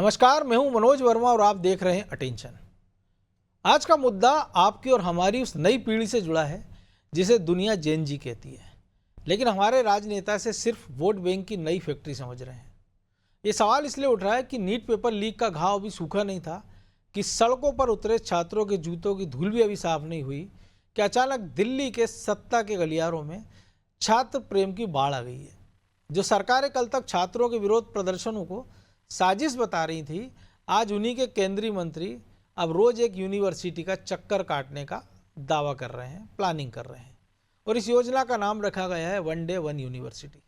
नमस्कार, मैं हूं मनोज वर्मा और आप देख रहे हैं अटेंशन। आज का मुद्दा आपकी और हमारी उस नई पीढ़ी से जुड़ा है जिसे दुनिया जेन जी कहती है, लेकिन हमारे राजनेता से सिर्फ वोट बैंक की नई फैक्ट्री समझ रहे हैं। ये सवाल इसलिए उठ रहा है कि नीट पेपर लीक का घाव अभी सूखा नहीं था, कि सड़कों पर उतरे छात्रों के जूतों की धूल भी अभी साफ नहीं हुई, कि अचानक दिल्ली के सत्ता के गलियारों में छात्र प्रेम की बाढ़ आ गई है। जो सरकारें कल तक छात्रों के विरोध प्रदर्शनों को साजिश बता रही थी, आज उन्हीं के केंद्रीय मंत्री अब रोज एक यूनिवर्सिटी का चक्कर काटने का दावा कर रहे हैं, प्लानिंग कर रहे हैं, और इस योजना का नाम रखा गया है वन डे वन यूनिवर्सिटी।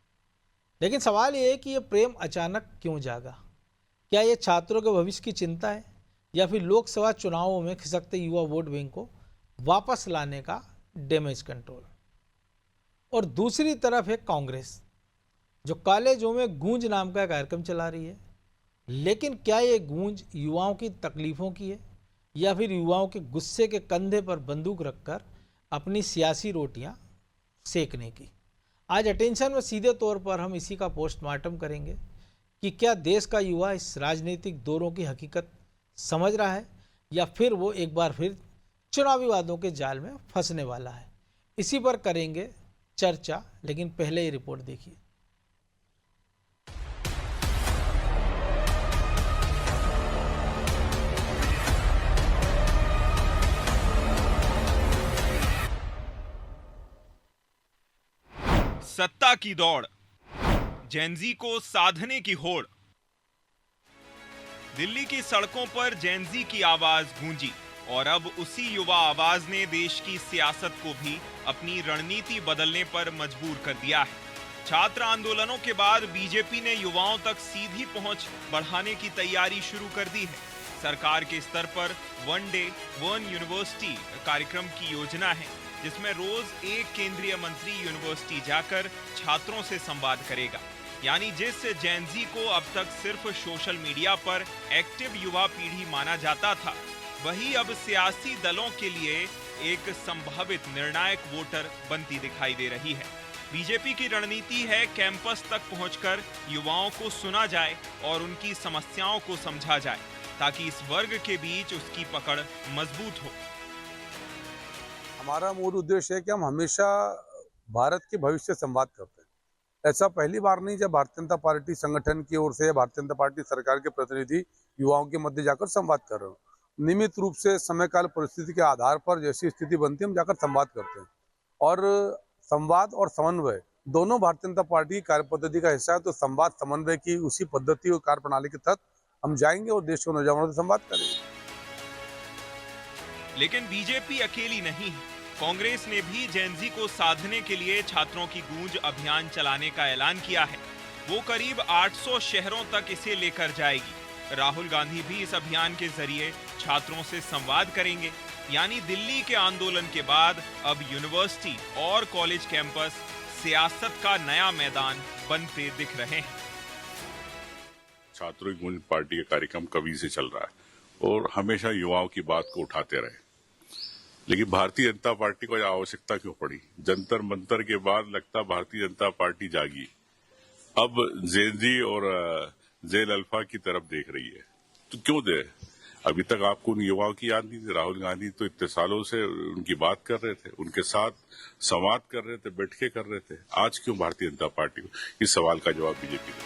लेकिन सवाल ये है कि ये प्रेम अचानक क्यों जागा? क्या ये छात्रों के भविष्य की चिंता है, या फिर लोकसभा चुनावों में खिसकते युवा वोट बैंक को वापस लाने का डैमेज कंट्रोल? और दूसरी तरफ है कांग्रेस, जो कॉलेजों में गूंज नाम का कार्यक्रम चला रही है। लेकिन क्या ये गूंज युवाओं की तकलीफों की है, या फिर युवाओं के गुस्से के कंधे पर बंदूक रखकर अपनी सियासी रोटियां सेकने की? आज अटेंशन में सीधे तौर पर हम इसी का पोस्टमार्टम करेंगे कि क्या देश का युवा इस राजनीतिक दौरों की हकीकत समझ रहा है, या फिर वो एक बार फिर चुनावी वादों के जाल में फंसने वाला है। इसी पर करेंगे चर्चा, लेकिन पहले ये रिपोर्ट देखिए। सत्ता की दौड़, जेनजी को साधने की होड़। दिल्ली की सड़कों पर जेनजी की आवाज गूंजी और अब उसी युवा आवाज ने देश की सियासत को भी अपनी रणनीति बदलने पर मजबूर कर दिया है। छात्र आंदोलनों के बाद बीजेपी ने युवाओं तक सीधी पहुंच बढ़ाने की तैयारी शुरू कर दी है। सरकार के स्तर पर वन डे वन यूनिवर्सिटी कार्यक्रम की योजना है, जिसमें रोज एक केंद्रीय मंत्री यूनिवर्सिटी जाकर छात्रों से संवाद करेगा। यानी जिस जेनजी को अब तक सिर्फ सोशल मीडिया पर एक्टिव युवा पीढ़ी माना जाता था, वही अब सियासी दलों के लिए एक संभावित निर्णायक वोटर बनती दिखाई दे रही है। बीजेपी की रणनीति है कैंपस तक पहुंचकर युवाओं को सुना जाए और उनकी समस्याओं को समझा जाए, ताकि इस वर्ग के बीच उसकी पकड़ मजबूत हो। हमारा मूल उद्देश्य है कि हम हमेशा भारत के भविष्य से संवाद करते हैं। ऐसा पहली बार नहीं जब भारतीय जनता पार्टी संगठन की ओर से या भारतीय जनता पार्टी सरकार के प्रतिनिधि युवाओं के मध्य जाकर संवाद कर रहे हो। नियमित रूप से समय काल परिस्थिति के आधार पर जैसी स्थिति बनती है, हम जाकर संवाद करते हैं। और संवाद और समन्वय दोनों भारतीय जनता पार्टी की कार्य पद्धति का हिस्सा है। तो संवाद समन्वय की उसी पद्धति और कार्य प्रणाली के तहत हम जाएंगे और देश के नौजवानों से संवाद करेंगे। लेकिन बीजेपी अकेली नहीं है। कांग्रेस ने भी जेनजी को साधने के लिए छात्रों की गूंज अभियान चलाने का ऐलान किया है। वो करीब 800 शहरों तक इसे लेकर जाएगी। राहुल गांधी भी इस अभियान के जरिए छात्रों से संवाद करेंगे। यानी दिल्ली के आंदोलन के बाद अब यूनिवर्सिटी और कॉलेज कैंपस सियासत का नया मैदान बनते दिख रहे हैं। छात्रों की गूंज पार्टी का कार्यक्रम कभी से चल रहा है और हमेशा युवाओं की बात को उठाते रहे। लेकिन भारतीय जनता पार्टी को आवश्यकता क्यों पड़ी? जंतर मंतर के बाद लगता भारतीय जनता पार्टी जागी, अब जेनजी और जेल अल्फा की तरफ देख रही है। तो क्यों दे? अभी तक आपको उन युवाओं की याद नहीं थी? राहुल गांधी तो इतने सालों से उनकी बात कर रहे थे, उनके साथ संवाद कर रहे थे, बैठ के कर रहे थे। आज क्यों भारतीय जनता पार्टी को? इस सवाल का जवाब बीजेपी दे।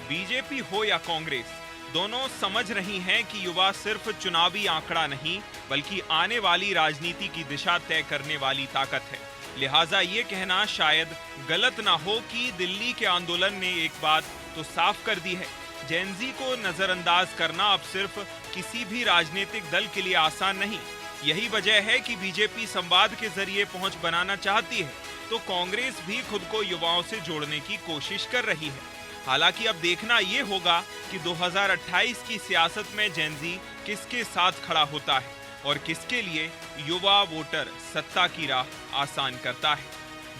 बीजेपी हो या कांग्रेस, दोनों समझ रही हैं कि युवा सिर्फ चुनावी आंकड़ा नहीं, बल्कि आने वाली राजनीति की दिशा तय करने वाली ताकत है। लिहाजा ये कहना शायद गलत ना हो कि दिल्ली के आंदोलन ने एक बात तो साफ कर दी है, जेनजी को नजरअंदाज करना अब सिर्फ किसी भी राजनीतिक दल के लिए आसान नहीं। यही वजह है कि बीजेपी संवाद के जरिए पहुंच बनाना चाहती है, तो कांग्रेस भी खुद को युवाओं से जोड़ने की कोशिश कर रही है। हालांकि अब देखना ये होगा कि 2028 की सियासत में जेनजी किसके साथ खड़ा होता है और किसके लिए युवा वोटर सत्ता की राह आसान करता है।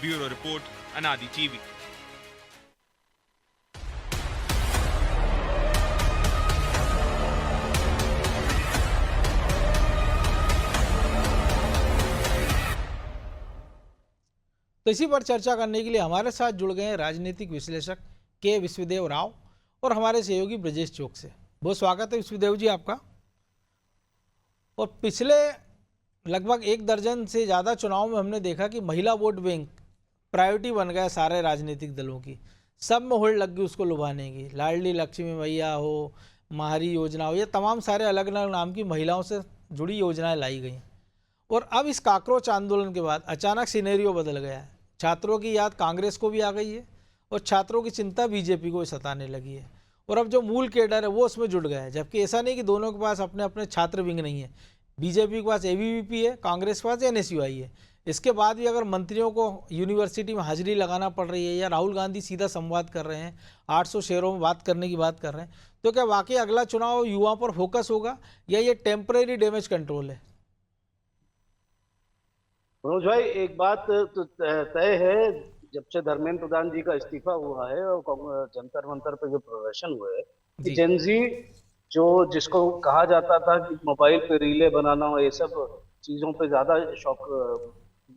ब्यूरो रिपोर्ट, अनादि टीवी। तो इसी पर चर्चा करने के लिए हमारे साथ जुड़ गए हैं राजनीतिक विश्लेषक के विश्वदेव राव और हमारे सहयोगी ब्रजेश चौक से। बहुत स्वागत है विश्वदेव जी आपका। और पिछले लगभग 1 दर्जन से ज़्यादा चुनाव में हमने देखा कि महिला वोट बैंक प्रायोरिटी बन गया सारे राजनीतिक दलों की। सब में होड़ लग गई उसको लुभाने की। लाडली लक्ष्मी मैया हो, महारी योजना हो, ये तमाम सारे अलग अलग नाम की महिलाओं से जुड़ी योजनाएं लाई गई। और अब इस काकरोच आंदोलन के बाद अचानक सिनेरियो बदल गया है। छात्रों की याद कांग्रेस को भी आ गई है और छात्रों की चिंता बीजेपी को सताने लगी है। और अब जो मूल केडर है वो उसमें जुड़ गया है, जबकि ऐसा नहीं कि दोनों के पास अपने अपने छात्र विंग नहीं है। बीजेपी के पास एबीवीपी है, कांग्रेस के पास एनएसयूआई है। इसके बाद भी अगर मंत्रियों को यूनिवर्सिटी में हाजिरी लगाना पड़ रही है या राहुल गांधी सीधा संवाद कर रहे हैं, 800 शहरों में बात करने की बात कर रहे हैं, तो क्या वाकई अगला चुनाव युवाओं पर फोकस होगा या ये टेम्परेरी डैमेज कंट्रोल है? मनोज भाई, एक बात तो तय है, जब से धर्मेंद्र प्रधान जी का इस्तीफा हुआ है और जंतर मंतर पे जो प्रदर्शन हुए कि जेनजी जो जिसको कहा जाता था कि मोबाइल पे रीले बनाना और ये सब चीजों पे ज्यादा शौक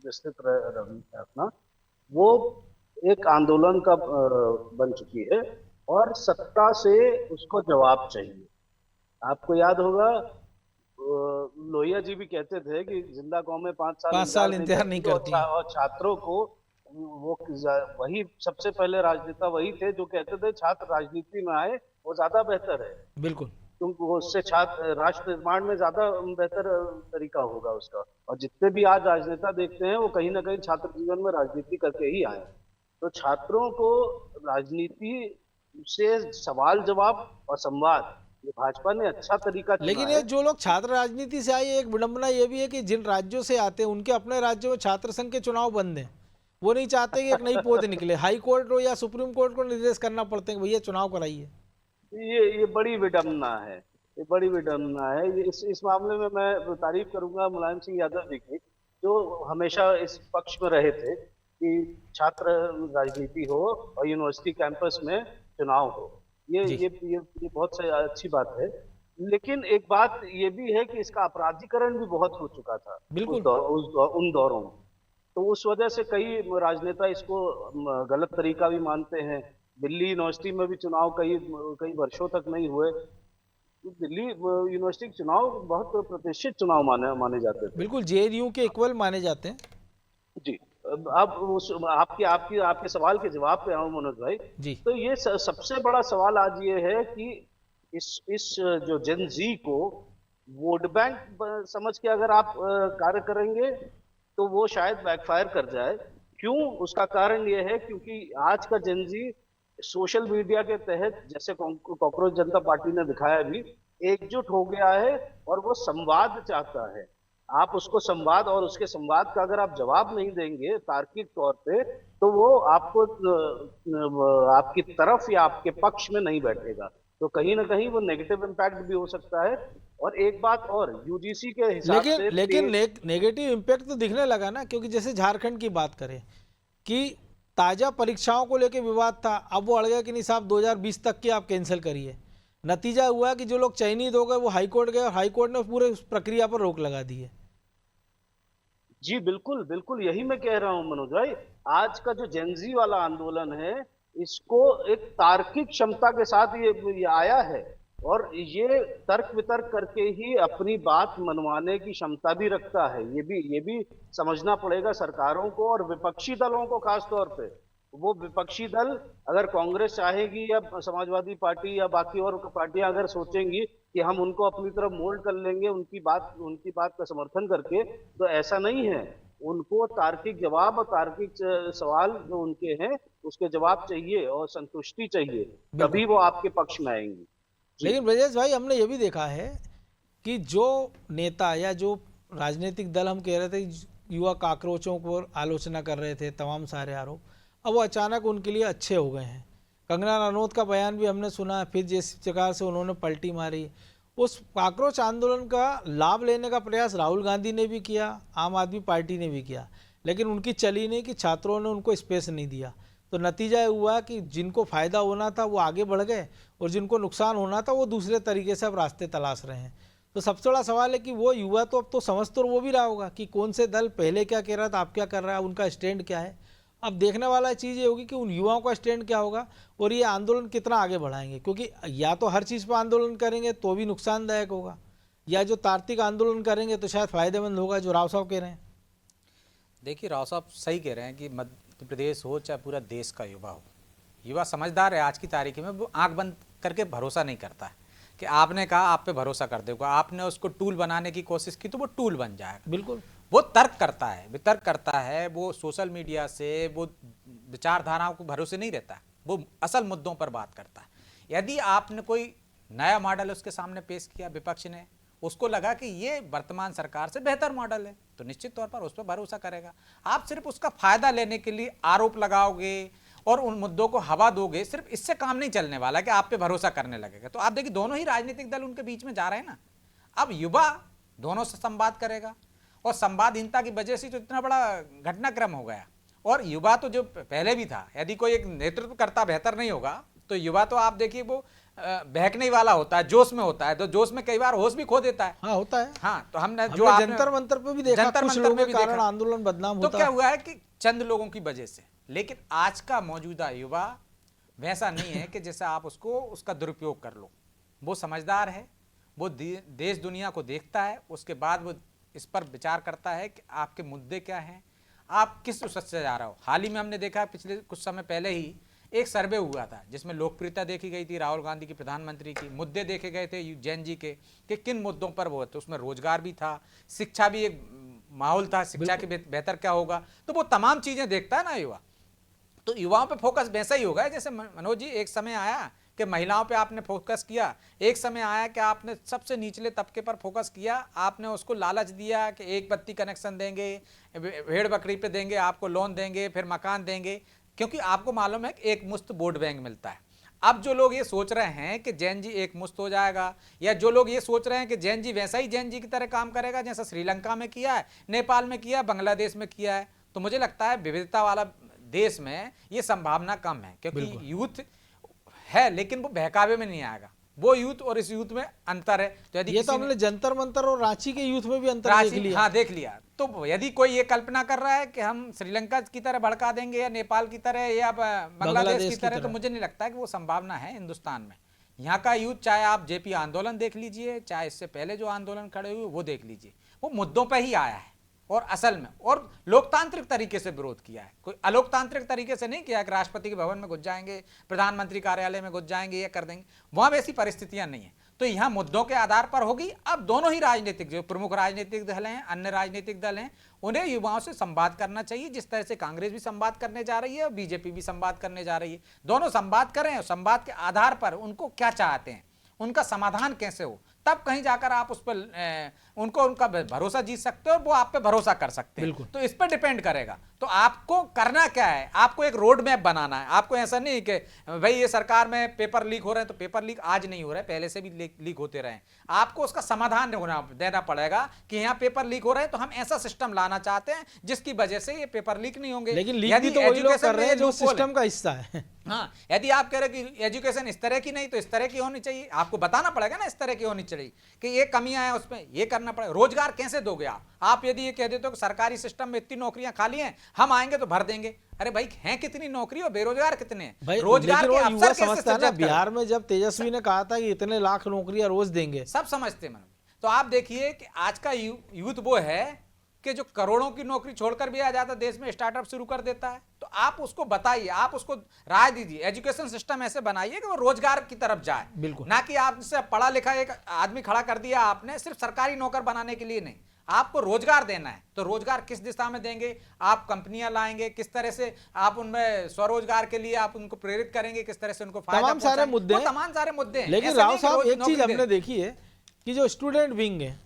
विस्तृत रखना, वो एक आंदोलन का बन चुकी है और सत्ता से उसको जवाब चाहिए। आपको याद होगा लोहिया जी भी कहते थे कि जिंदा कौम में 5 साल इंतजार नहीं करती और छात्रों को वो वही सबसे पहले राजनेता वही थे जो कहते थे छात्र राजनीति में आए वो ज्यादा बेहतर है। बिल्कुल, क्योंकि उससे छात्र राष्ट्र निर्माण में ज्यादा बेहतर तरीका होगा उसका। और जितने भी आज राजनेता देखते हैं वो कहीं ना कहीं छात्र जीवन में राजनीति करके ही आए। तो छात्रों को राजनीति से सवाल जवाब और संवाद ये भाजपा ने अच्छा तरीका चुना। लेकिन ये जो लोग छात्र राजनीति से आए, एक विडंबना ये भी है कि जिन राज्यों से आते हैं उनके अपने राज्यों में छात्र संघ के चुनाव बंद हैं। वो नहीं चाहते कि एक नई पौध निकले। हाई कोर्ट को या सुप्रीम कोर्ट को निर्देश करना पड़ते हैं भैया चुनाव कराइए। ये बड़ी विडंबना है, ये बड़ी विडंबना है। इस मामले में मैं तारीफ करूंगा मुलायम सिंह यादव जी की, जो हमेशा इस पक्ष में रहे थे कि छात्र राजनीति हो और यूनिवर्सिटी कैंपस में चुनाव हो। ये बहुत अच्छी बात है। लेकिन एक बात ये भी है कि इसका अपराधीकरण भी बहुत हो चुका था बिल्कुल उन दौरों में। तो उस वजह से कई राजनेता इसको गलत तरीका भी मानते हैं। दिल्ली यूनिवर्सिटी में भी चुनाव कई वर्षों तक नहीं हुए। दिल्ली यूनिवर्सिटी के चुनाव बहुत प्रतिष्ठित चुनाव माने जाते थे। बिल्कुल, जेएनयू के इक्वल माने जाते हैं। जी, अब आपके सवाल के जवाब पे आऊं मनोज भाई जी। तो ये सबसे बड़ा सवाल आज ये है कि इस जो जेन जी को वोट बैंक समझ के अगर आप कार्य करेंगे तो वो शायद बैकफायर कर जाए। क्यों? उसका कारण ये है क्योंकि आज का जेन जी सोशल मीडिया के तहत, जैसे कॉकरोच जनता पार्टी ने दिखाया भी, एकजुट हो गया है और वो संवाद चाहता है। आप उसको संवाद और उसके संवाद का अगर आप जवाब नहीं देंगे तार्किक तौर पे, तो वो आपको आपकी तरफ या आपके पक्ष में नहीं बैठेगा। तो कहीं ना कहीं वो नेगेटिव इम्पैक्ट भी हो सकता है। और एक बात और, यूजीसी के हिसाब से लेकिन नेगेटिव इम्पैक्ट तो दिखने लगा ना, क्योंकि जैसे झारखंड की बात करें कि ताजा परीक्षाओं को लेकर विवाद था, अब वो अड़ गया कि नहीं साहब 2020 तक की आप कैंसिल करिए। नतीजा हुआ कि जो लोग चयनित हो गए वो हाईकोर्ट गए और हाईकोर्ट ने पूरे उस प्रक्रिया पर रोक लगा दी है। जी बिल्कुल बिल्कुल, यही मैं कह रहा हूं मनोज भाई। आज का जो जेनजी वाला आंदोलन है, इसको एक तार्किक क्षमता के साथ ये आया है और ये तर्क वितर्क करके ही अपनी बात मनवाने की क्षमता भी रखता है। ये भी समझना पड़ेगा सरकारों को और विपक्षी दलों को खास तौर पे। वो विपक्षी दल अगर कांग्रेस चाहेगी या समाजवादी पार्टी या बाकी और पार्टियां अगर सोचेंगी कि हम उनको अपनी तरफ मोल्ड कर लेंगे उनकी बात का समर्थन करके, तो ऐसा नहीं है। उनको तार्किक जवाब और तार्किक सवाल जो उनके हैं उसके जवाब चाहिए और संतुष्टि चाहिए, तभी वो आपके पक्ष में आएंगी। लेकिन ब्रजेश भाई, हमने ये भी देखा है कि जो नेता या जो राजनीतिक दल हम कह रहे थे युवा काकरोचों को आलोचना कर रहे थे, तमाम सारे आरोप, अब वो अचानक उनके लिए अच्छे हो गए हैं। कंगना रनौत का बयान भी हमने सुना, फिर जिस प्रकार से उन्होंने पलटी मारी, उस काकरोच आंदोलन का लाभ लेने का प्रयास राहुल गांधी ने भी किया, आम आदमी पार्टी ने भी किया, लेकिन उनकी चली नहीं कि छात्रों ने उनको स्पेस नहीं दिया। तो नतीजा हुआ कि जिनको फ़ायदा होना था वो आगे बढ़ गए और जिनको नुकसान होना था वो दूसरे तरीके से अब रास्ते तलाश रहे हैं। तो सबसे बड़ा सवाल है कि वो युवा तो अब तो समझ तो वो भी रहा होगा कि कौन से दल पहले क्या कह रहा था, अब क्या कर रहा है, उनका स्टैंड क्या है। अब देखने वाला चीज़ ये होगी कि उन युवाओं का स्टैंड क्या होगा और ये आंदोलन कितना आगे बढ़ाएंगे, क्योंकि या तो हर चीज़ पर आंदोलन करेंगे तो भी नुकसानदायक होगा, या जो तार्किक आंदोलन करेंगे तो शायद फायदेमंद होगा, जो राव साहब कह रहे हैं। देखिए राव साहब सही कह रहे हैं कि मध्य प्रदेश हो चाहे पूरा देश का युवा हो, युवा समझदार है। आज की तारीख में वो आंख बंद करके भरोसा नहीं करता है कि आपने कहा आप पे भरोसा कर देगा, आपने उसको टूल बनाने की कोशिश की तो वो टूल बन जाएगा। बिल्कुल, वो तर्क करता है, वितर्क करता है, वो सोशल मीडिया से वो विचारधाराओं को भरोसे नहीं रहता है, वो असल मुद्दों पर बात करता है। यदि आपने कोई नया मॉडल उसके सामने पेश किया, विपक्ष ने उसको लगा कि ये वर्तमान सरकार से बेहतर मॉडल है, तो निश्चित तौर पर उस पर भरोसा करेगा। आप सिर्फ उसका फायदा लेने के लिए आरोप लगाओगे और उन मुद्दों को हवा दोगे, सिर्फ इससे काम नहीं चलने वाला कि आप पे भरोसा करने लगेगा। तो आप देखिए दोनों ही राजनीतिक दल उनके बीच में जा रहे हैं ना। अब युवा दोनों से संवाद करेगा और संवादहीनता की वजह से तो इतना बड़ा घटनाक्रम हो गया। और युवा तो जो पहले भी था, यदि कोई एक नेतृत्वकर्ता बेहतर नहीं होगा तो युवा तो आप देखिए वो बहकने वाला होता है, जोश में होता है, तो जोश में कई बार होश भी खो देता है। हाँ होता है। हाँ, तो हमने जो जंतर मंतर पे भी देखा, जंतर कुछ मंतर लोगों में के भी कारण देखा। आंदोलन बदनाम तो होता क्या है। हुआ है कि चंद लोगों की वजह से, लेकिन आज का मौजूदा युवा वैसा नहीं है कि जैसे आप उसको उसका दुरुपयोग कर लो। वो समझदार है, वो देश दुनिया को देखता है, उसके बाद वो इस पर विचार करता है कि आपके मुद्दे क्या हैं, आप किस उस से जा रहे हो। हाल ही में हमने देखा पिछले कुछ समय पहले ही एक सर्वे हुआ था जिसमें लोकप्रियता देखी गई थी राहुल गांधी की, प्रधानमंत्री की, मुद्दे देखे गए थे जैन जी के कि किन मुद्दों पर वो, तो उसमें रोजगार भी था, शिक्षा भी एक माहौल था, शिक्षा के बेहतर क्या होगा, तो वो तमाम चीजें देखता है ना युवा। तो युवाओं पे फोकस वैसा ही होगा जैसे मनोज जी एक समय आया कि महिलाओं पे आपने फोकस किया, एक समय आया कि आपने सबसे निचले तबके पर फोकस किया, आपने उसको लालच दिया कि एक बत्ती कनेक्शन देंगे, भेड़ बकरी पे देंगे, आपको लोन देंगे, फिर मकान देंगे, क्योंकि आपको मालूम है कि एक मुश्त वोट बैंक मिलता है। अब जो लोग ये सोच रहे हैं कि जैन जी एक मुश्त हो जाएगा, या जो लोग ये सोच रहे हैं कि जैन जी वैसा ही जैन जी की तरह काम करेगा जैसा श्रीलंका में किया है, नेपाल में किया है, बांग्लादेश में किया है, तो मुझे लगता है विविधता वाला देश में ये संभावना कम है, क्योंकि यूथ है लेकिन वो बहकावे में नहीं आएगा। वो यूथ और इस यूथ में अंतर है। तो यदि ये तो हमने जंतर मंतर और रांची के यूथ में भी अंतर देख लिया। हाँ देख लिया। तो यदि कोई ये कल्पना कर रहा है कि हम श्रीलंका की तरह भड़का देंगे या नेपाल की तरह या बांग्लादेश की तरह, तो मुझे नहीं लगता है कि वो संभावना है हिंदुस्तान में। यहाँ का यूथ, चाहे आप जेपी आंदोलन देख लीजिए, चाहे इससे पहले जो आंदोलन खड़े हुए वो देख लीजिए, वो मुद्दों पर ही आया है और असल में, और लोकतांत्रिक तरीके से विरोध किया है। कोई अलोकतांत्रिक तरीके से नहीं किया कि राष्ट्रपति के भवन में घुस जाएंगे, प्रधानमंत्री कार्यालय में घुस जाएंगे, ये कर देंगे, वहां वैसी परिस्थितियां नहीं है। तो यहाँ मुद्दों के आधार पर होगी। अब दोनों ही राजनीतिक, जो प्रमुख राजनीतिक दल हैं, अन्य राजनीतिक दल हैं, उन्हें युवाओं से संवाद करना चाहिए, जिस तरह से कांग्रेस भी संवाद करने जा रही है और बीजेपी भी संवाद करने जा रही है। दोनों संवाद करें और संवाद के आधार पर उनको क्या चाहते हैं, उनका समाधान कैसे हो, तब कहीं जाकर आप उस पर उनका भरोसा जीत सकते हो और वो आप पे भरोसा कर सकते हैं। तो इस पर डिपेंड करेगा। तो आपको करना क्या है, आपको एक रोड मैप बनाना है। आपको ऐसा नहीं कि भाई ये सरकार में पेपर लीक हो रहे हैं तो पेपर लीक आज नहीं हो रहे, पहले से भी लीक होते रहे। आपको उसका समाधान देना पड़ेगा कि यहाँ पेपर लीक हो रहे हैं तो हम ऐसा सिस्टम लाना चाहते हैं जिसकी वजह से ये पेपर लीक नहीं होंगे। लेकिन लीक भी तो वही लोग कर रहे हैं जो सिस्टम का हिस्सा है। हाँ, यदि आप कह रहे कि एजुकेशन इस तरह की नहीं तो इस तरह की होनी चाहिए, आपको बताना पड़ेगा ना इस तरह की होनी चाहिए कि ये कमियां हैं, उसमें ये करना पड़ेगा। रोजगार कैसे दोगे आप यदि ये कह देते हो कि सरकारी सिस्टम में इतनी नौकरियां खाली हैं, हम आएंगे तो भर देंगे। अरे भाई हैं कितनी नौकरी और बेरोजगार कितने हैं? रोजगार के अवसर कैसे सृजित करें? बिहार में जब तेजस्वी ने कहा था कि इतने लाख नौकरियां रोज देंगे, सब समझते हैं। तो आप देखिए कि आज का यूथ वो है कि जो करोड़ों की नौकरी छोड़कर भी आ जाता है, देश में स्टार्टअप शुरू कर देता है। तो आप उसको बताइए, आप उसको राय दीजिए, एजुकेशन सिस्टम ऐसे बनाइए कि वो रोजगार की तरफ जाए। बिल्कुल, ना कि आपसे पढ़ा लिखा एक आदमी खड़ा कर दिया आपने सिर्फ सरकारी नौकर बनाने के लिए नहीं, आपको रोजगार देना है। तो रोजगार किस दिशा में देंगे, आप कंपनियां लाएंगे, किस तरह से आप उनमें स्वरोजगार के लिए आप उनको प्रेरित करेंगे, किस तरह से उनको फायदा, तमाम सारे मुद्दे हैं। तमाम सारे मुद्दे हैं। लेकिन राव साहब एक चीज हमने देखी है कि जो स्टूडेंट विंग है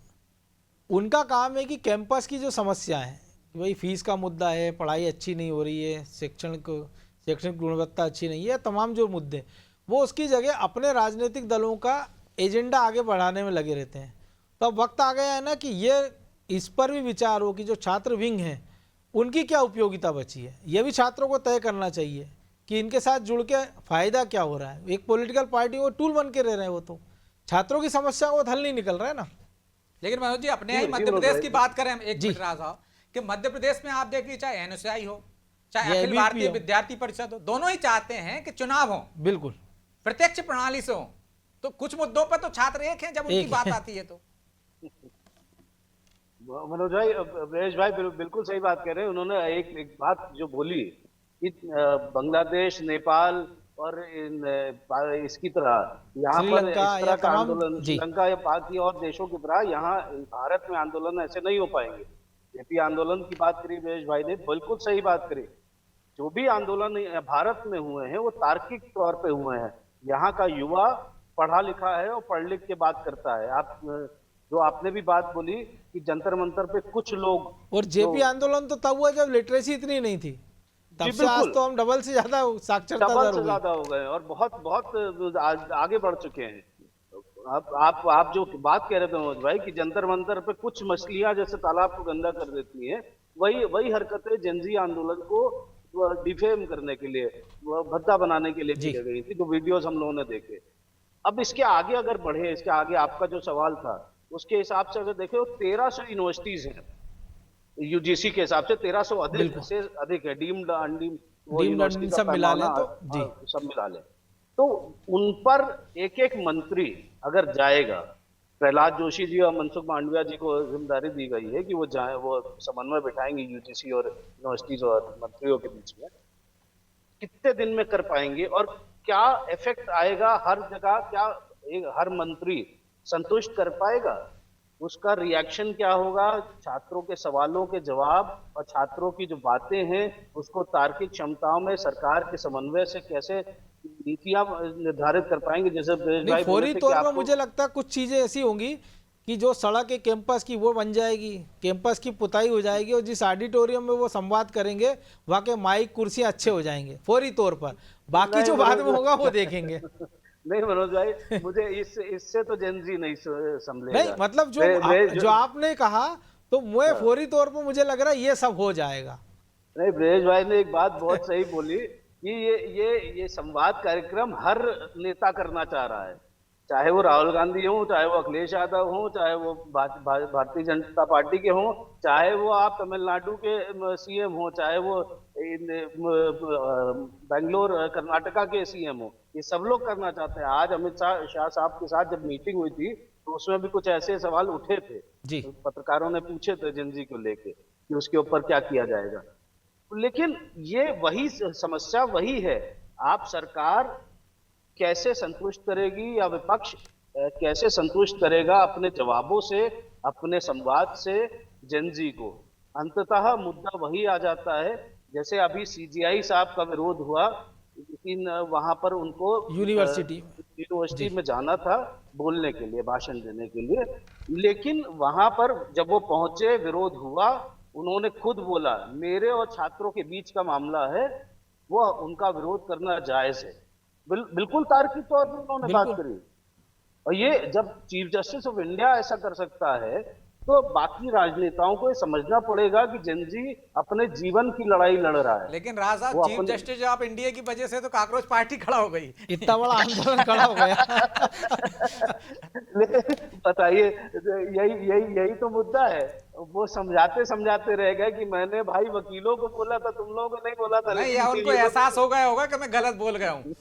उनका काम है कि कैंपस की जो समस्या है, भाई फीस का मुद्दा है, पढ़ाई अच्छी नहीं हो रही है, शैक्षणिक गुणवत्ता अच्छी नहीं है, तमाम जो मुद्दे, वो उसकी जगह अपने राजनीतिक दलों का एजेंडा आगे बढ़ाने में लगे रहते हैं। तो अब वक्त आ गया है ना कि ये इस पर भी विचार हो कि जो छात्र विंग हैं उनकी क्या उपयोगिता बची है। ये भी छात्रों को तय करना चाहिए कि इनके साथ जुड़ के फायदा क्या हो रहा है। एक पॉलिटिकल पार्टी वो टूल बन के रह रहे हैं, वो तो छात्रों की समस्या को हल नहीं निकल रहा है ना। लेकिन मनोज जी अपने ही मध्य प्रदेश की बात करें एक मिनट राज साहब, कि मध्य प्रदेश में आप देखिए चाहे एनएसआई हो, चाहे या अखिल ABP भारतीय हो। विद्यार्थी परिषद हो, दोनों ही चाहते हैं कि चुनाव हो बिल्कुल प्रत्यक्ष प्रणाली से हो। तो कुछ मुद्दों पर तो छात्र एक हैं जब उनकी एक बात हैं। आती है तो। मनोज भाई, ब्रजेश भाई बिल्कुल सही बात कह रहे हैं। उन्होंने एक बात जो बोली कि बांग्लादेश, नेपाल और इसकी तरह यहाँ पर श्रीलंका इस तरह या का तमाम आंदोलन, जी श्रीलंका या बाकी और देशों की तरह यहाँ भारत में आंदोलन ऐसे नहीं हो पाएंगे। जेपी आंदोलन की बात करी ब्रजेश भाई ने, बिल्कुल सही बात करी। जो भी आंदोलन भारत में हुए हैं वो तार्किक तौर पे हुए हैं। यहाँ का युवा पढ़ा लिखा है और पढ़ लिख के बात करता है। आप जो आपने भी बात बोली कि जंतर मंतर पे कुछ लोग, और जेपी आंदोलन तो तब हुआ जब लिटरेसी इतनी नहीं थी, तब से आज बिल्कुल। तो हम डबल से ज्यादा साक्षरता डबल दर से हो गई। ज्यादा हो गए और बहुत बहुत आगे बढ़ चुके हैं। आप जो बात कह रहे थे मनोज भाई कि जंतर मंतर पे कुछ मछलियां जैसे तालाब को गंदा कर देती हैं, वही हरकतें जेनजी आंदोलन को डिफेम करने के लिए, भद्दा बनाने के लिए जी। की गई थी, जो वीडियोस हम लोगों ने देखे। अब इसके आगे अगर बढ़े, इसके आगे आपका जो सवाल था उसके हिसाब से अगर देखे, 1300 यूनिवर्सिटीज हैं यूजीसी के हिसाब से, 1300 अधिक बिल्कुल। से अधिक है। डीम्ड अनडीम्ड वो Deemed, यूनिवर्सिटी undeemed का सब मिला लें पैमाना, तो जी। सब मिला लें तो उन पर एक एक मंत्री अगर जाएगा, प्रहलाद जोशी जी और मनसुख मांडविया जी को जिम्मेदारी दी गई है कि वो जाए, वो समन्वय बिठाएंगे यूजीसी और यूनिवर्सिटीज और मंत्रियों के बीच में। कितने दिन में कर पाएंगे और क्या इफेक्ट आएगा हर जगह, क्या हर मंत्री संतुष्ट कर पाएगा, उसका रिएक्शन क्या होगा, छात्रों के सवालों के जवाब और छात्रों की जो बातें हैं उसको तार्किक क्षमताओं में सरकार के समन्वय से कैसे नीतियां निर्धारित कर पाएंगे। जैसे ब्रजेश नहीं, भाई बोले फौरी थे कि तौर पर आपको मुझे लगता है कुछ चीजें ऐसी होंगी कि जो सड़क है कैंपस की वो बन जाएगी, कैंपस की पुताई हो जाएगी, और जिस ऑडिटोरियम में वो संवाद करेंगे वहाँ के माइक कुर्सियां अच्छे हो जाएंगे फौरी तौर पर। बाकी जो बाद में होगा वो देखेंगे। नहीं मनोज भाई, मुझे इससे तो जेनजी नहीं संभलेगा। नहीं मतलब जो आपने कहा तो मैं फौरी तौर पर मुझे लग रहा है ये सब हो जाएगा। नहीं, ब्रजेश भाई ने एक बात बहुत सही बोली कि ये संवाद कार्यक्रम हर नेता करना चाह रहा है, चाहे वो राहुल गांधी हो, चाहे वो अखिलेश यादव हो, चाहे वो भारतीय जनता पार्टी के हो, चाहे वो आप तमिलनाडु के सीएम हो, चाहे वो बेंगलोर कर्नाटका के सीएम हो, ये सब लोग करना चाहते हैं। आज अमित शाह साहब के साथ जब मीटिंग हुई थी तो उसमें भी कुछ ऐसे सवाल उठे थे, जी पत्रकारों ने पूछे थे जेनजी को लेके कि उसके ऊपर क्या किया जाएगा। लेकिन ये वही समस्या वही है, आप सरकार कैसे संतुष्ट करेगी या विपक्ष कैसे संतुष्ट करेगा अपने जवाबों से, अपने संवाद से जेनजी को। अंततः मुद्दा वही आ जाता है, जैसे अभी सीजीआई साहब का विरोध हुआ, लेकिन वहां पर उनको यूनिवर्सिटी में जाना था बोलने के लिए, भाषण देने के लिए, लेकिन वहां पर जब वो पहुंचे, विरोध हुआ, उन्होंने खुद बोला मेरे और छात्रों के बीच का मामला है, वो उनका विरोध करना जायज है। बिल्कुल तार्किक तौर पर उन्होंने बात करी। और ये जब चीफ जस्टिस ऑफ इंडिया ऐसा कर सकता है तो बाकी राजनेताओं को ये समझना पड़ेगा कि जेनजी अपने जीवन की लड़ाई लड़ रहा है। लेकिन राज साहब, चीफ जस्टिस ऑफ इंडिया की वजह से तो काकरोच पार्टी खड़ा हो गई, इतना बड़ा आंदोलन खड़ा हो गया। बताइए, यही तो मुद्दा है। वो समझाते रह गए कि मैंने भाई वकीलों को बोला था, तुम लोगों को नहीं बोला था। नहीं, या उनको एहसास हो गया होगा कि मैं गलत बोल गया हूँ।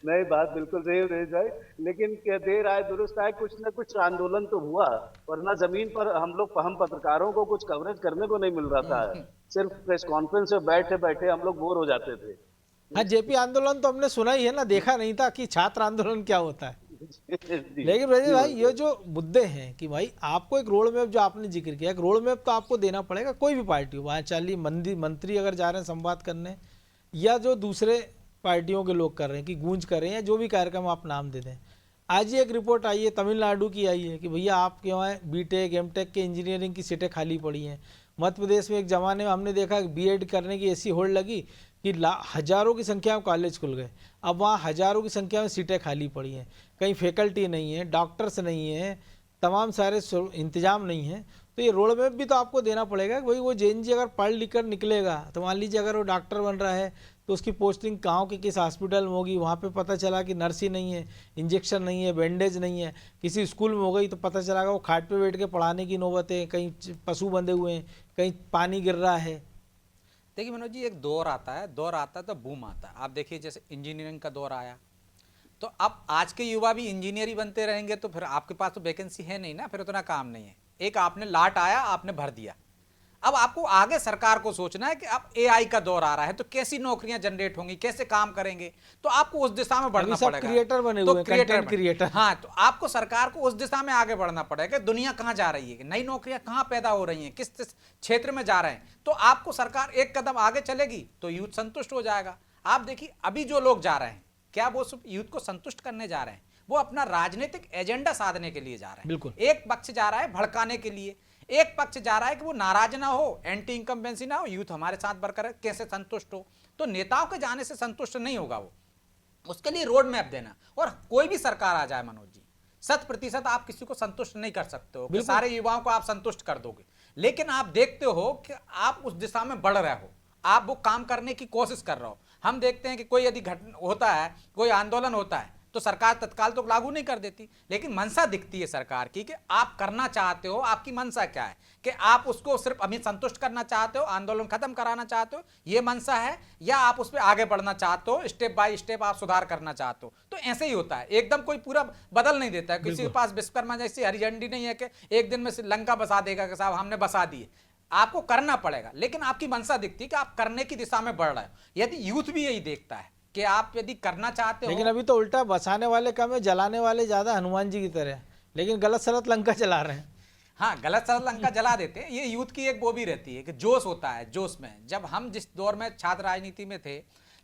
नहीं, बात बिल्कुल सही है भाई, लेकिन देर आए दुरुस्त आए, कुछ ना कुछ आंदोलन तो हुआ, वरना जमीन पर हम पत्रकारों को कुछ कवरेज करने को नहीं मिल रहा था। सिर्फ प्रेस कॉन्फ्रेंस में बैठे बैठे हम लोग बोर हो जाते थे। हाँ, जेपी आंदोलन तो हमने सुना ही है ना, देखा नहीं था कि छात्र आंदोलन क्या होता है। लेकिन ब्रजेश भाई, ये जो मुद्दे हैं कि भाई आपको एक रोड मैप, जो आपने जिक्र किया, एक रोड मैप तो आपको देना पड़ेगा, कोई भी पार्टी हो, वहाँ चालीस मंत्री अगर जा रहे हैं संवाद करने, या जो दूसरे पार्टियों के लोग कर रहे हैं कि गूंज कर रहे हैं, या जो भी कार्यक्रम आप नाम दे दें। आज ही एक रिपोर्ट आई है, तमिलनाडु की आई है कि भैया आपके वहाँ बीटेक एमटेक के इंजीनियरिंग की सीटें खाली पड़ी हैं। मध्य प्रदेश में एक ज़माने में हमने देखा कि बीएड करने की ऐसी होड़ लगी कि हज़ारों की संख्या में कॉलेज खुल गए, अब वहाँ हज़ारों की संख्या में सीटें खाली पड़ी हैं, कहीं फैकल्टी नहीं है, डॉक्टर्स नहीं है, तमाम सारे इंतजाम नहीं है। तो ये रोड मैप भी तो आपको देना पड़ेगा कि भाई वो जेएनजी अगर पढ़ लिख कर निकलेगा तो मान लीजिए अगर वो डॉक्टर बन रहा है तो उसकी पोस्टिंग गाँव के किस हॉस्पिटल में होगी, वहाँ पे पता चला कि नर्स ही नहीं है, इंजेक्शन नहीं है, बैंडेज नहीं है। किसी स्कूल में हो गई तो पता चला वो खाट पे बैठ के पढ़ाने की नौबत है, कहीं पशु बंधे हुए हैं, कहीं पानी गिर रहा है। देखिए मनोज जी, एक दौर आता है तो बूम आता है। आप देखिए जैसे इंजीनियरिंग का दौर आया, तो अब आज के युवा भी इंजीनियर ही बनते रहेंगे तो फिर आपके पास तो वैकेंसी है नहीं ना, फिर उतना काम नहीं है। एक आपने लाट आया, आपने भर दिया। अब आपको आगे सरकार को सोचना है कि अब एआई का दौर आ रहा है, तो कैसी नौकरियां जनरेट होंगी, कैसे काम करेंगे, तो आपको उस दिशा में बढ़ना पड़ेगा। क्रिएटर बने तो हुए हैं, कंटेंट क्रिएटर। हाँ, तो आपको सरकार को उस दिशा में आगे बढ़ना पड़ेगा। दुनिया कहां जा रही है, नई नौकरियां कहां पैदा हो रही हैं, किस क्षेत्र में जा रहे हैं, तो आपको सरकार एक कदम आगे चलेगी तो यूथ संतुष्ट हो जाएगा। आप देखिए अभी जो लोग जा रहे हैं, क्या वो सिर्फ यूथ को संतुष्ट करने जा रहे हैं? वो अपना राजनीतिक एजेंडा साधने के लिए जा रहे हैं। बिल्कुल। एक पक्ष जा रहा है भड़काने के लिए, एक पक्ष जा रहा है कि वो नाराज ना हो, एंटी इनकम्बेंसी ना हो, यूथ हमारे साथ बरकरार कैसे संतुष्ट हो। तो नेताओं के जाने से संतुष्ट नहीं होगा वो, उसके लिए रोड मैप देना। और कोई भी सरकार आ जाए मनोज जी, 100% आप किसी को संतुष्ट नहीं कर सकते हो कि सारे युवाओं को आप संतुष्ट कर दोगे, लेकिन आप देखते हो कि आप उस दिशा में बढ़ रहे हो, आप वो काम करने की कोशिश कर रहे हो। हम देखते हैं कि कोई यदि घटना होता है, कोई आंदोलन होता है, तो सरकार तत्काल तो लागू नहीं कर देती, लेकिन मंशा दिखती है सरकार की कि आप करना चाहते हो, आपकी मंशा क्या है, कि आप उसको सिर्फ अभी संतुष्ट करना चाहते हो, आंदोलन खत्म कराना चाहते हो, ये मंशा है, या आप उस पर आगे बढ़ना चाहते हो, स्टेप बाय स्टेप आप सुधार करना चाहते हो। तो ऐसे ही होता है, एकदम कोई पूरा बदल नहीं देता है। किसी के पास विश्वकर्मा जैसी हरी झंडी नहीं है कि एक दिन में लंका बसा देगा कि साहब हमने बसा दी। आपको करना पड़ेगा, लेकिन आपकी मंशा दिखती है कि आप करने की दिशा में बढ़ रहे हो। यदि यूथ भी यही देखता है कि आप यदि करना चाहते हो, लेकिन अभी तो उल्टा, बसाने वाले कम है, जलाने वाले ज्यादा, हनुमान जी की तरह, लेकिन गलत सलत लंका चला रहे हैं। हाँ, गलत सलत लंका जला देते हैं। ये यूथ की एक वो भी रहती है कि जोश होता है, जोश में। जब हम जिस दौर में छात्र राजनीति में थे,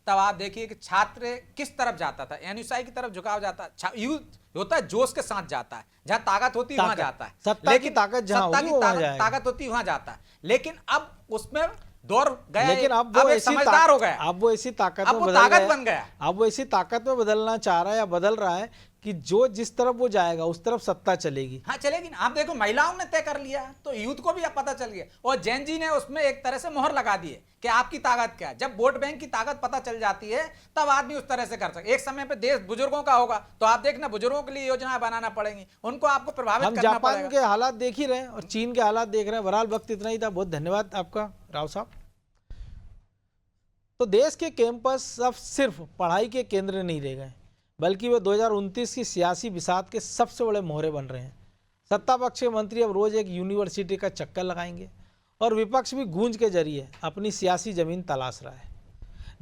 तब आप देखिए कि छात्र किस तरफ जाता था, एनएसआई की तरफ झुकाव जाता। यूथ होता है जोश के साथ जाता है, जहां ताकत होती है वहां जाता है, सत्ता की ताकत जहां होगी वो वहां जाएगा। ताकत होती है वहां जाता है। लेकिन अब उसमें दौर गया, लेकिन अब वो ऐसी समझदार हो गया, अब वो ऐसी ताकत अब में वो बदल ताकत गया, बन गया। अब वो ऐसी ताकत में बदलना चाह रहा है या बदल रहा है कि जो जिस तरफ वो जाएगा उस तरफ सत्ता चलेगी। हाँ चलेगी ना। आप देखो महिलाओं ने तय कर लिया, तो यूथ को भी अब पता चल गया, और जैन जी ने उसमें एक तरह से मोहर लगा दी है कि आपकी ताकत क्या है। जब वोट बैंक की ताकत पता चल जाती है, तब आदमी उस तरह से कर सकता है। एक समय पे देश बुजुर्गों का होगा, तो आप देखना बुजुर्गों के लिए योजनाएं बनाना पड़ेंगी, उनको आपको प्रभावित हम करना जापान पड़ेगा। के हालात देख ही रहे हैं और चीन के हालात देख रहे हैं। बहरहाल वक्त इतना ही था। बहुत धन्यवाद आपका राव साहब। तो देश के कैंपस अब सिर्फ पढ़ाई के केंद्र नहीं रह गए, बल्कि वे 2029 की सियासी बिसात के सबसे बड़े मोहरे बन रहे हैं। सत्ता पक्ष के मंत्री अब रोज एक यूनिवर्सिटी का चक्कर लगाएंगे और विपक्ष भी गूंज के जरिए अपनी सियासी जमीन तलाश रहा है।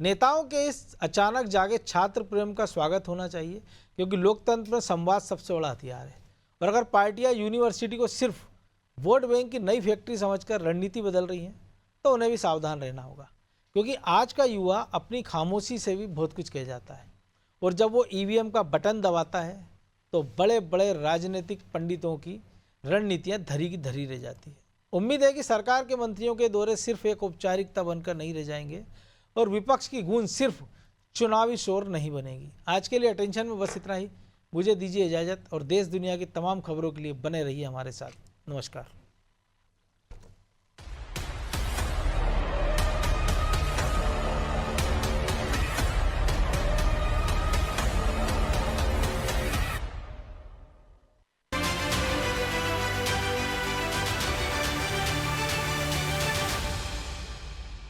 नेताओं के इस अचानक जागे छात्र प्रेम का स्वागत होना चाहिए, क्योंकि लोकतंत्र में संवाद सबसे बड़ा हथियार है। और अगर पार्टियां यूनिवर्सिटी को सिर्फ वोट बैंक की नई फैक्ट्री समझकर रणनीति बदल रही हैं, तो उन्हें भी सावधान रहना होगा, क्योंकि आज का युवा अपनी खामोशी से भी बहुत कुछ कह जाता है। और जब वो ईवीएम का बटन दबाता है, तो बड़े बड़े राजनीतिक पंडितों की रणनीतियां धरी की धरी रह जाती है। उम्मीद है कि सरकार के मंत्रियों के दौरे सिर्फ एक औपचारिकता बनकर नहीं रह जाएंगे और विपक्ष की गूंज सिर्फ चुनावी शोर नहीं बनेगी। आज के लिए अटेंशन में बस इतना ही। मुझे दीजिए इजाज़त और देश दुनिया की तमाम खबरों के लिए बने रहिए हमारे साथ। नमस्कार।